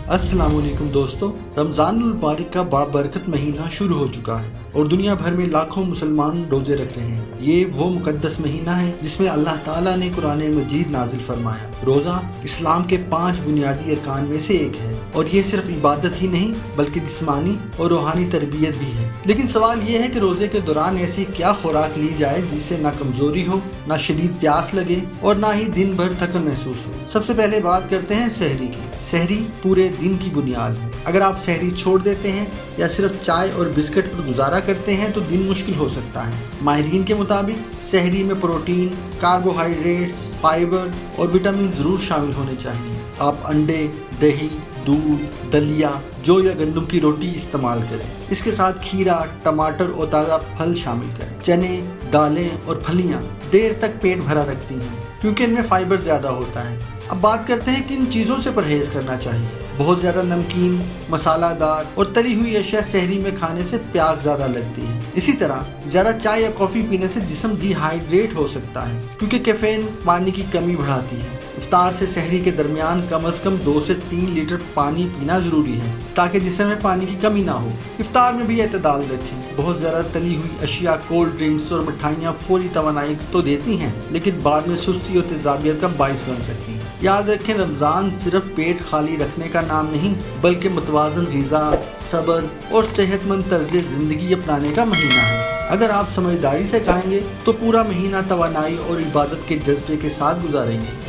अस्सलाम वालेकुम दोस्तों, रमज़ानुल मुबारक का बाबरकत महीना शुरू हो चुका है और दुनिया भर में लाखों मुसलमान रोजे रख रहे हैं। ये वो मुकद्दस महीना है जिसमें अल्लाह ताला ने कुरान मजीद नाजिल फरमाया। रोज़ा इस्लाम के 5 बुनियादी अरकान में से एक है और ये सिर्फ इबादत ही नहीं बल्कि जिस्मानी और रूहानी तरबियत भी है। लेकिन सवाल ये है कि रोज़े के दौरान ऐसी क्या खुराक ली जाए जिससे ना कमज़ोरी हो, ना शदीद प्यास लगे और ना ही दिन भर थकन महसूस हो। सबसे पहले बात करते हैं सहरी की। सहरी पूरे दिन की बुनियाद है। अगर आप सहरी छोड़ देते हैं या सिर्फ चाय और बिस्किट पर गुजारा करते हैं तो दिन मुश्किल हो सकता है। माहिरीन के मुताबिक सहरी में प्रोटीन, कार्बोहाइड्रेट्स, फाइबर और विटामिन ज़रूर शामिल होने चाहिए। आप अंडे, दही, दूध, दलिया, जौ या गंदम की रोटी इस्तेमाल करें। इसके साथ खीरा, टमाटर और ताज़ा फल शामिल करें। चने, दालें और फलियां देर तक पेट भरा रखती हैं क्योंकि इनमें फाइबर ज़्यादा होता है। अब बात करते हैं किन चीज़ों से परहेज़ करना चाहिए। बहुत ज़्यादा नमकीन, मसालादार और तली हुई अशिया सहरी में खाने से प्यास ज़्यादा लगती है। इसी तरह ज़्यादा चाय या कॉफ़ी पीने से जिस्म डिहाइड्रेट हो सकता है क्योंकि कैफीन पानी की कमी बढ़ाती है। इफ्तार से सहरी के दरमियान कम से कम 2 से 3 लीटर पानी पीना ज़रूरी है ताकि जिस्म में पानी की कमी ना हो। इफ्तार में भी एतदाल रखें। बहुत ज़्यादा तली हुई अशिया, कोल्ड ड्रिंक्स और मिठाइयाँ फौरी तवानाई तो देती हैं लेकिन बाद में सुस्ती और तेज़ाबियत का बाइस बन सकती हैं। याद रखें, रमज़ान सिर्फ पेट खाली रखने का नाम नहीं बल्कि मुतवाज़न ग़िज़ा, सब्र और सेहतमंद तर्ज़ ज़िंदगी अपनाने का महीना है। अगर आप समझदारी से खाएंगे तो पूरा महीना तवानाई और इबादत के जज्बे के साथ गुजारेंगे।